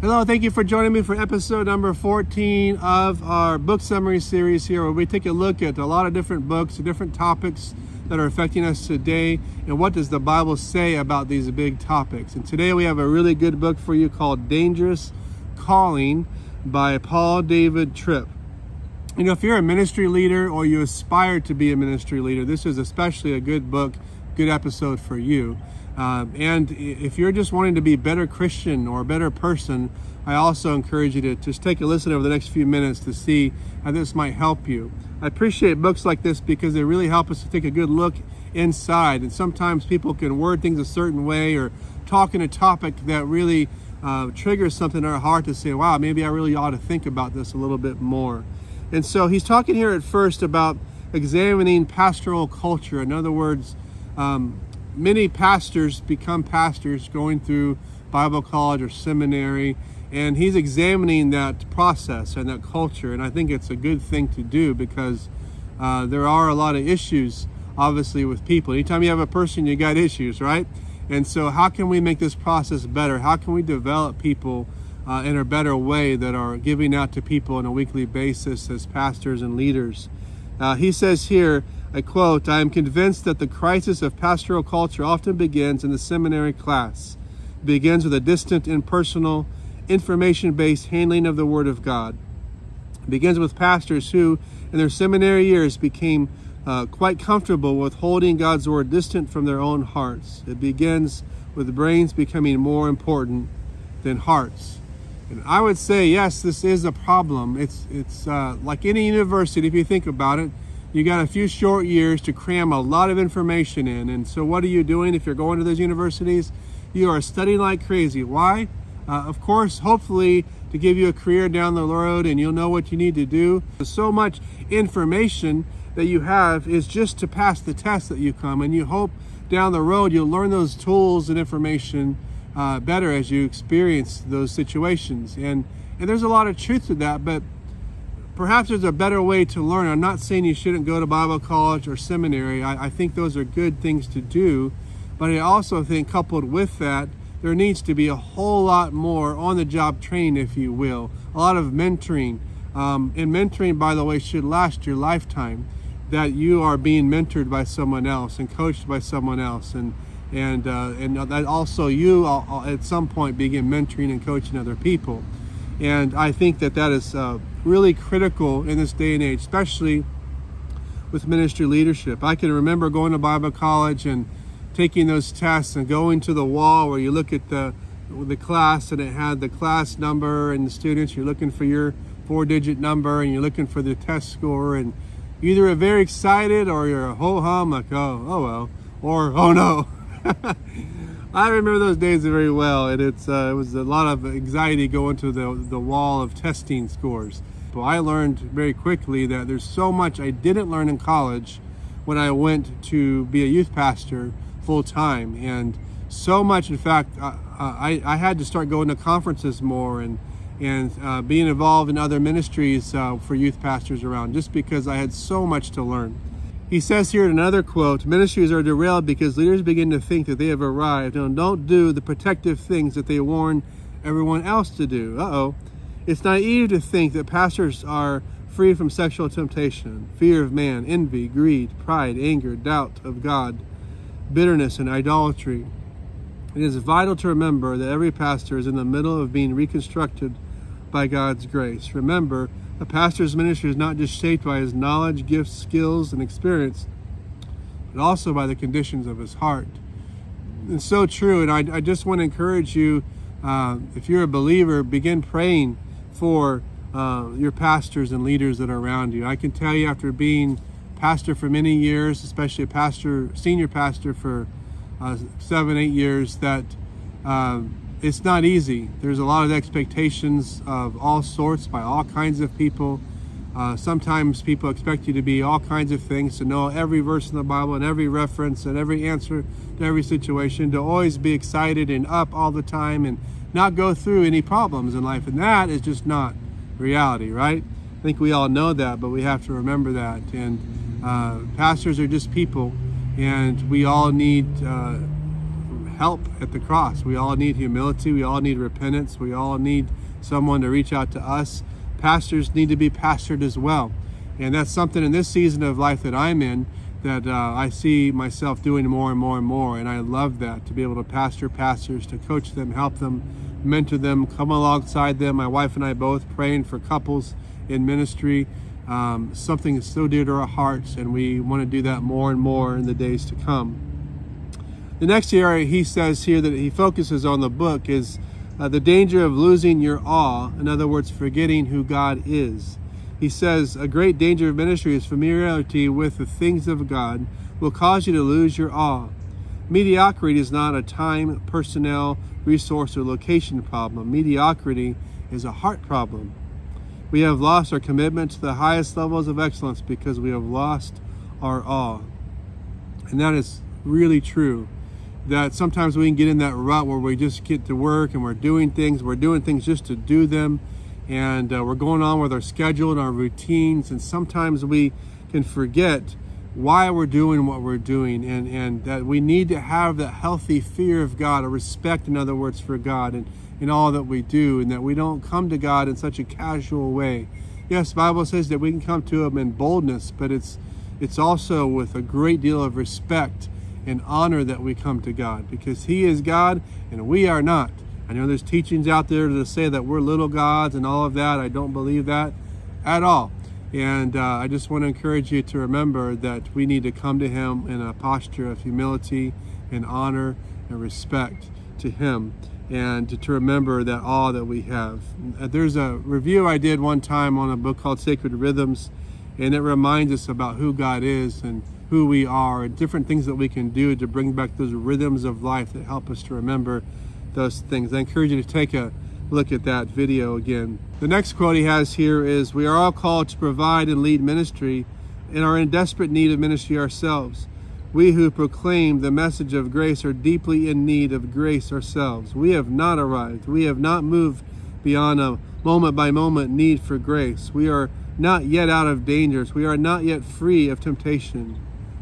Hello, thank you for joining me for episode number 14 of our book summary series here, where we take a look at a lot of different books, different topics that are affecting us today, and what does the Bible say about these big topics. And today we have a really good book for you called Dangerous Calling by Paul David Tripp. You know, if you're a ministry leader or you aspire to be a ministry leader, this is especially a good book, good episode for you. And if you're just wanting to be a better Christian or a better person, I also encourage you to just take a listen over the next few minutes to see how this might help you. I appreciate books like this because they really help us to take a good look inside. And sometimes people can word things a certain way or talk in a topic that really triggers something in our heart to say, wow, maybe I really ought to think about this a little bit more. And so he's talking here at first about examining pastoral culture. In other words, many pastors become pastors going through Bible college or seminary, and he's examining that process and that culture. And I think it's a good thing to do because there are a lot of issues, obviously, with people. Anytime you have a person, you got issues, right? And so how can we make this process better? How can we develop people in a better way that are giving out to people on a weekly basis as pastors and leaders? He says here, I quote, "I am convinced that the crisis of pastoral culture often begins in the seminary class. It begins with a distant, impersonal, information-based handling of the Word of God. It begins with pastors who, in their seminary years, became quite comfortable with holding God's Word distant from their own hearts. It begins with brains becoming more important than hearts." And I would say, yes, this is a problem. It's like any university, if you think about it. You got a few short years to cram a lot of information in. And so what are you doing if you're going to those universities? You are studying like crazy. Why? Of course, hopefully to give you a career down the road and you'll know what you need to do. So much information that you have is just to pass the test that you come. And you hope down the road you'll learn those tools and information better as you experience those situations. And there's a lot of truth to that, but perhaps there's a better way to learn. I'm not saying you shouldn't go to Bible college or seminary. I think those are good things to do. But I also think coupled with that, there needs to be a whole lot more on-the-job training, if you will. A lot of mentoring. And mentoring, by the way, should last your lifetime. That you are being mentored by someone else and coached by someone else. And that also you at some point begin mentoring and coaching other people. And I think that is really critical in this day and age, especially with ministry leadership. I can remember going to Bible college and taking those tests and going to the wall where you look at the class and it had the class number and the students. You're looking for your 4-digit number and you're looking for the test score, and either you're very excited or you're a ho-hum, like, oh well, or oh no. I remember those days very well, and it was a lot of anxiety going to the wall of testing scores. But I learned very quickly that there's so much I didn't learn in college when I went to be a youth pastor full time, and so much. In fact, I had to start going to conferences more and being involved in other ministries for youth pastors around, just because I had so much to learn. He says here in another quote, "Ministries are derailed because leaders begin to think that they have arrived and don't do the protective things that they warn everyone else to do." It's naive to think that pastors are free from sexual temptation, fear of man, envy, greed, pride, anger, doubt of God, bitterness, and idolatry. It is vital to remember that every pastor is in the middle of being reconstructed by God's grace. Remember, a pastor's ministry is not just shaped by his knowledge, gifts, skills, and experience, but also by the conditions of his heart. It's so true, and I just want to encourage you, if you're a believer, begin praying for your pastors and leaders that are around you. I can tell you, after being pastor for many years, especially senior pastor for 7-8 years, that it's not easy. There's a lot of expectations of all sorts by all kinds of people. Sometimes people expect you to be all kinds of things, to know every verse in the Bible and every reference and every answer to every situation, to always be excited and up all the time and not go through any problems in life. And that is just not reality, right? I think we all know that, but we have to remember that. And pastors are just people, and we all need help at the cross. We all need humility. We all need repentance. We all need someone to reach out to us. Pastors need to be pastored as well. And that's something in this season of life that I'm in that I see myself doing more and more and more. And I love that, to be able to pastor pastors, to coach them, help them, mentor them, come alongside them. My wife and I both praying for couples in ministry. Something that's so dear to our hearts, and we want to do that more and more in the days to come. The next area he says here that he focuses on the book is the danger of losing your awe. In other words, forgetting who God is. He says a great danger of ministry is familiarity with the things of God will cause you to lose your awe. Mediocrity is not a time, personnel, resource, or location problem. Mediocrity is a heart problem. We have lost our commitment to the highest levels of excellence because we have lost our awe. And that is really true. That sometimes we can get in that rut where we just get to work and we're doing things just to do them. And we're going on with our schedule and our routines. And sometimes we can forget why we're doing what we're doing. And that we need to have that healthy fear of God, a respect, in other words, for God and in all that we do. And that we don't come to God in such a casual way. Yes, the Bible says that we can come to Him in boldness, but it's also with a great deal of respect and honor that we come to God, because He is God and we are not. I know there's teachings out there to say that we're little gods and all of that. I don't believe that at all. And I just want to encourage you to remember that we need to come to Him in a posture of humility and honor and respect to Him, and to remember that awe that we have. There's a review I did one time on a book called Sacred Rhythms, and it reminds us about who God is and who we are and different things that we can do to bring back those rhythms of life that help us to remember those things. I encourage you to take a look at that video again. The next quote he has here is, we are all called to provide and lead ministry and are in desperate need of ministry ourselves. We who proclaim the message of grace are deeply in need of grace ourselves. We have not arrived. We have not moved beyond a moment by moment need for grace. We are not yet out of dangers. We are not yet free of temptation.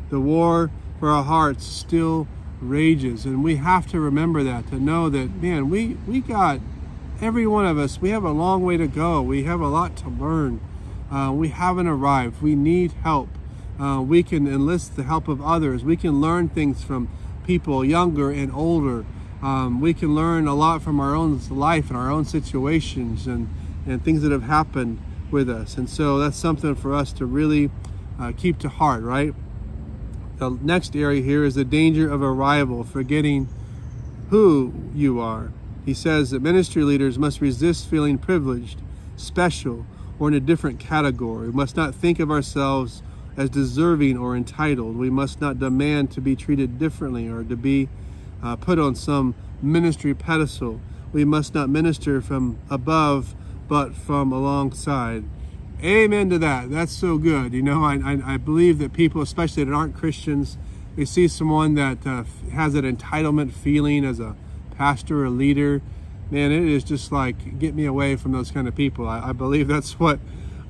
The war for our hearts still rages, and we have to remember that, to know that, man, we got, every one of us, we have a long way to go. We have a lot to learn. We haven't arrived. We need help. We can enlist the help of others. We can learn things from people younger and older. We can learn a lot from our own life and our own situations and things that have happened with us. And so that's something for us to really keep to heart, right? The next area here is the danger of arrival, forgetting who you are. He says that ministry leaders must resist feeling privileged, special, or in a different category. We must not think of ourselves as deserving or entitled. We must not demand to be treated differently or to be put on some ministry pedestal. We must not minister from above, but from alongside. Amen to that. That's so good. You know, I believe that people, especially that aren't Christians, they see someone that has that entitlement feeling as a pastor or leader. Man, it is just like, get me away from those kind of people. I believe that's what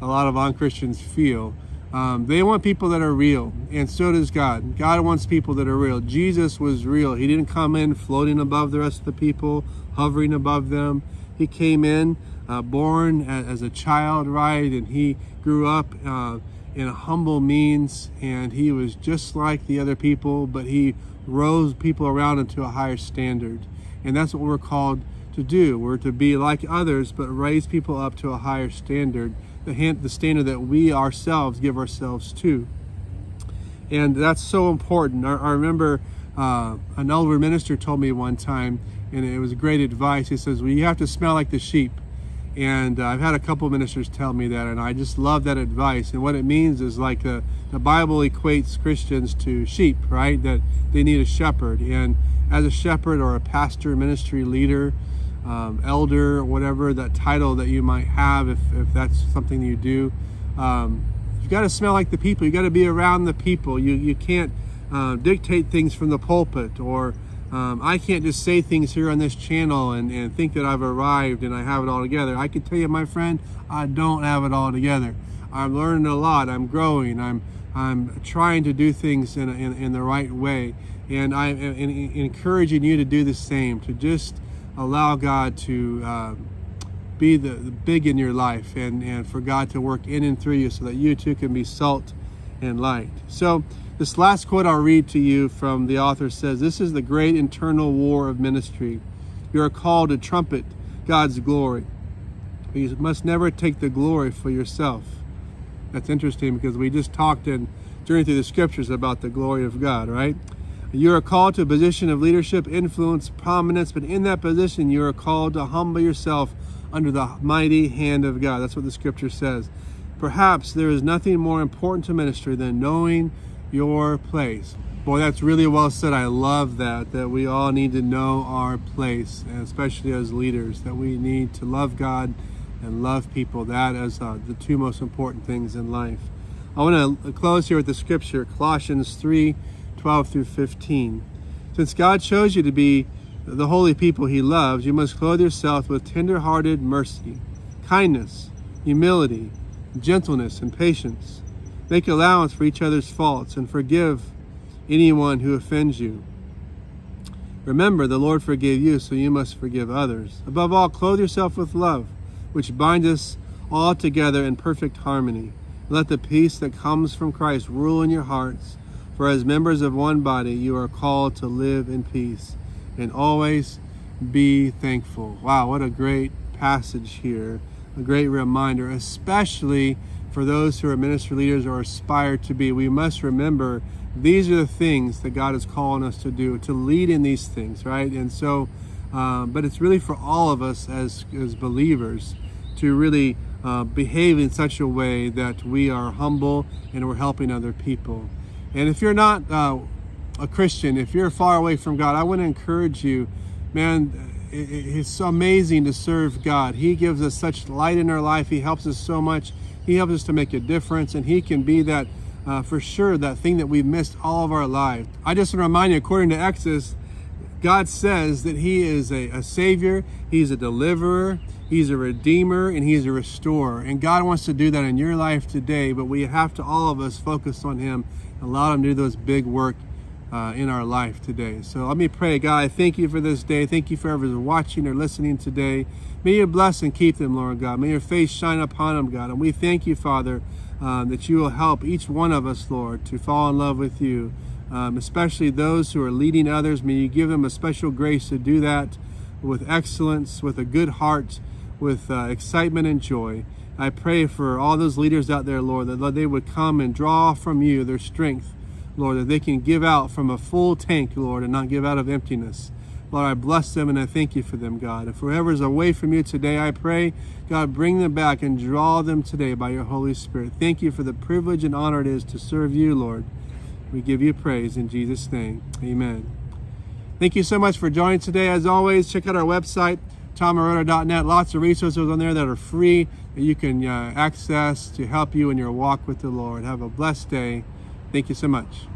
a lot of non-Christians feel. They want people that are real, and so does God. God wants people that are real. Jesus was real. He didn't come in floating above the rest of the people, hovering above them. He came in, born as a child, right? And he grew up in a humble means, and he was just like the other people, but he rose people around into a higher standard. And that's what we're called to do. We're to be like others, but raise people up to a higher standard, the standard that we ourselves give ourselves to. And that's so important. I remember an older minister told me one time, and it was great advice. He says, well, you have to smell like the sheep. And I've had a couple ministers tell me that, and I just love that advice. And what it means is, like, the Bible equates Christians to sheep, right? That they need a shepherd. And as a shepherd or a pastor, ministry leader, elder, whatever that title that you might have, if that's something you do, you've got to smell like the people. You got to be around the people. You can't dictate things from the pulpit, or I can't just say things here on this channel and think that I've arrived and I have it all together. I can tell you, my friend, I don't have it all together. I'm learning a lot. I'm growing. I'm trying to do things in the right way. And I'm encouraging you to do the same, to just allow God to be the big in your life, and for God to work in and through you so that you too can be salt and light. So this last quote I'll read to you from the author says, "This is the great internal war of ministry. You are called to trumpet God's glory. But you must never take the glory for yourself." That's interesting because we just talked and journeyed through the scriptures about the glory of God, right? You are called to a position of leadership, influence, prominence, but in that position you are called to humble yourself under the mighty hand of God. That's what the scripture says. Perhaps there is nothing more important to ministry than knowing your place. Boy, that's really well said. I love that we all need to know our place, and especially as leaders, that we need to love God and love people. That is the two most important things in life. I want to close here with the scripture, Colossians 3:12 through 15. "Since God chose you to be the holy people he loves, you must clothe yourself with tender-hearted mercy, kindness, humility, gentleness, and patience. Make allowance for each other's faults and forgive anyone who offends you. Remember, the Lord forgave you, so you must forgive others. Above all, clothe yourself with love, which binds us all together in perfect harmony. Let the peace that comes from Christ rule in your hearts, for as members of one body, you are called to live in peace and always be thankful." Wow, what a great passage here. A great reminder, especially for those who are ministry leaders or aspire to be. We must remember these are the things that God is calling us to do, to lead in these things, right? And so, but it's really for all of us as believers to really behave in such a way that we are humble and we're helping other people. And if you're not a Christian, if you're far away from God, I want to encourage you, man, it's so amazing to serve God. He gives us such light in our life. He helps us so much. He helps us to make a difference, and he can be that, for sure, that thing that we've missed all of our life. I just want to remind you, according to Exodus, God says that he is a savior, he's a deliverer, he's a redeemer, and he's a restorer. And God wants to do that in your life today, but we have to, all of us, focus on him and allow him to do those big work in our life today. So let me pray. God, I thank you for this day. Thank you for everyone watching or listening today. May you bless and keep them, Lord God. May your face shine upon them, God. And we thank you, Father, that you will help each one of us, Lord, to fall in love with you, especially those who are leading others. May you give them a special grace to do that with excellence, with a good heart, with excitement and joy. I pray for all those leaders out there, Lord, that they would come and draw from you their strength, Lord, that they can give out from a full tank, Lord, and not give out of emptiness. Lord, I bless them and I thank you for them, God. If whoever is away from you today, I pray, God, bring them back and draw them today by your Holy Spirit. Thank you for the privilege and honor it is to serve you, Lord. We give you praise in Jesus' name. Amen. Thank you so much for joining today. As always, check out our website, tommoroda.net. Lots of resources on there that are free that you can access to help you in your walk with the Lord. Have a blessed day. Thank you so much.